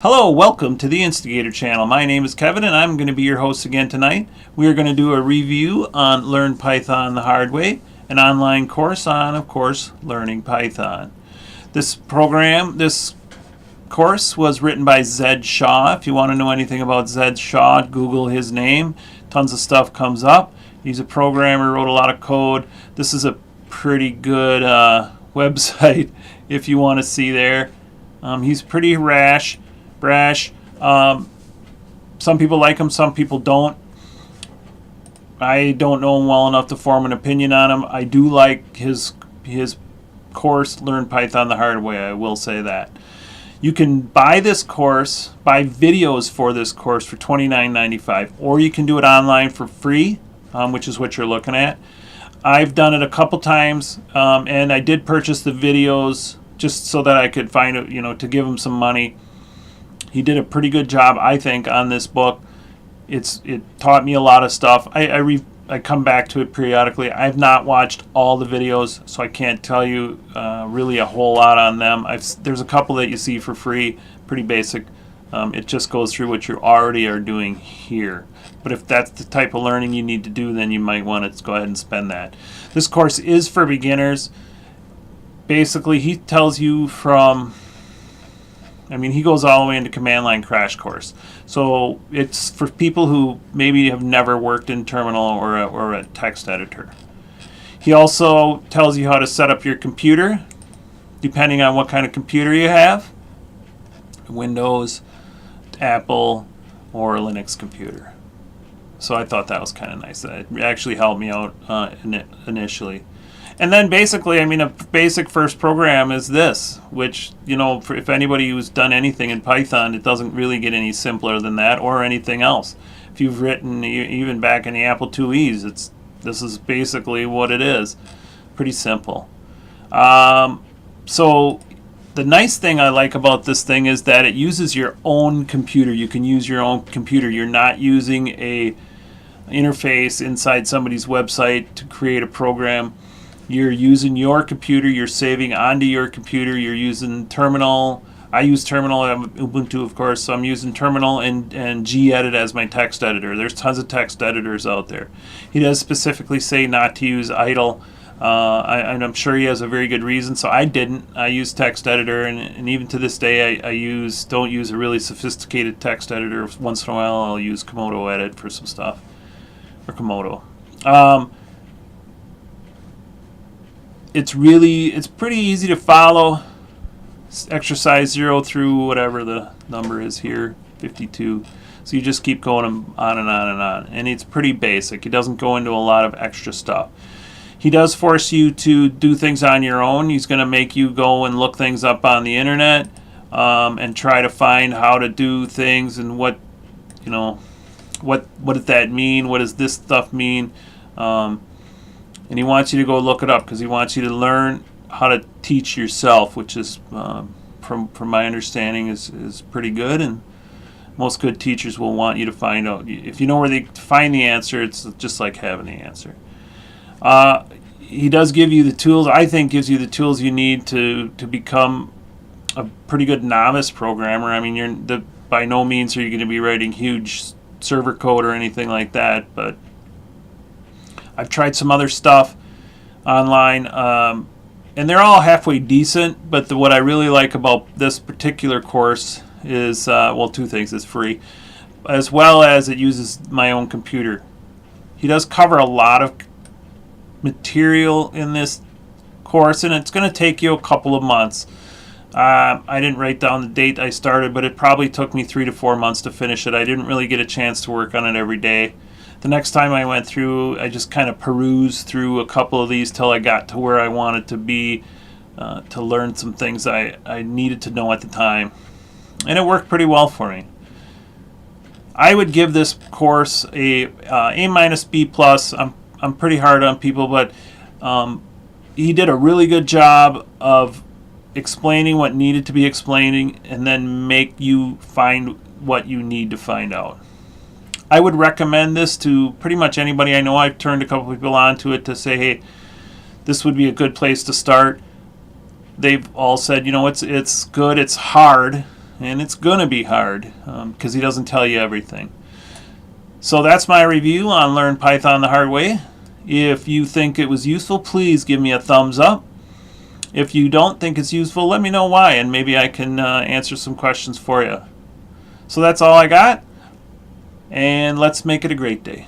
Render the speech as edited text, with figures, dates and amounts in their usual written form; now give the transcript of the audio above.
Hello, welcome to the Instigator channel. My name is Kevin and I'm going to be your host again tonight. We are going to do a review on Learn Python the Hard Way, an online course on, of course, learning Python. This course was written by Zed Shaw. If you want to know anything about Zed Shaw, Google his name. Tons of stuff comes up. He's a programmer, wrote a lot of code. This is a pretty good website if you want to see there. He's pretty brash. Some people like him, some people don't. I don't know him well enough to form an opinion on him. I do like his course, Learn Python the Hard Way. I will say that. You can buy this course, buy videos for this course for $29.95, or you can do it online for free, which is what you're looking at. I've done it a couple times, and I did purchase the videos just so that I could find it, to give him some money. He did a pretty good job, I think, on this book. It taught me a lot of stuff. I come back to it periodically. I've not watched all the videos, so I can't tell you really a whole lot on them. There's a couple that you see for free, pretty basic. It just goes through what you already are doing here. But if that's the type of learning you need to do, then you might want to go ahead and spend that. This course is for beginners. Basically, he tells you he goes all the way into command line crash course. So it's for people who maybe have never worked in terminal or a text editor. He also tells you how to set up your computer, depending on what kind of computer you have. Windows, Apple, or a Linux computer. So I thought that was kind of nice. It actually helped me out initially. And then basically, a basic first program is this, which, if anybody who's done anything in Python, it doesn't really get any simpler than that or anything else. If you've written even back in the Apple IIe's, this is basically what it is. Pretty simple. So the nice thing I like about this thing is that it uses your own computer. You can use your own computer. You're not using a interface inside somebody's website to create a program. You're using your computer, you're saving onto your computer, you're using Terminal. I use Terminal, I have Ubuntu of course, so I'm using Terminal and gedit as my text editor. There's tons of text editors out there. He does specifically say not to use idle, and I'm sure he has a very good reason, so I didn't. I use text editor, and even to this day I don't use a really sophisticated text editor. Once in a while I'll use Komodo Edit for some stuff, or Komodo. It's pretty easy to follow. Exercise 0 through whatever the number is here, 52. So you just keep going on and on and on. And it's pretty basic. He doesn't go into a lot of extra stuff. He does force you to do things on your own. He's going to make you go and look things up on the internet and try to find how to do things and what does that mean? What does this stuff mean? And he wants you to go look it up because he wants you to learn how to teach yourself, which is, from my understanding, is pretty good. And most good teachers will want you to find out. If you know where to find the answer, it's just like having the answer. He does give you the tools. I think gives you the tools you need to become a pretty good novice programmer. By no means are you going to be writing huge server code or anything like that, but I've tried some other stuff online, and they're all halfway decent, but what I really like about this particular course is, two things. It's free, as well as it uses my own computer. He does cover a lot of material in this course, and it's going to take you a couple of months. I didn't write down the date I started, but it probably took me 3 to 4 months to finish it. I didn't really get a chance to work on it every day. The next time I went through, I just kind of perused through a couple of these till I got to where I wanted to be to learn some things I needed to know at the time. And it worked pretty well for me. I would give this course a A-B+. I'm pretty hard on people, but he did a really good job of explaining what needed to be explaining and then make you find what you need to find out. I would recommend this to pretty much anybody I know. I've turned a couple people onto it to say, hey, this would be a good place to start. They've all said, it's good, it's hard, and it's going to be hard because he doesn't tell you everything. So that's my review on Learn Python the Hard Way. If you think it was useful, please give me a thumbs up. If you don't think it's useful, let me know why, and maybe I can answer some questions for you. So that's all I got, and let's make it a great day.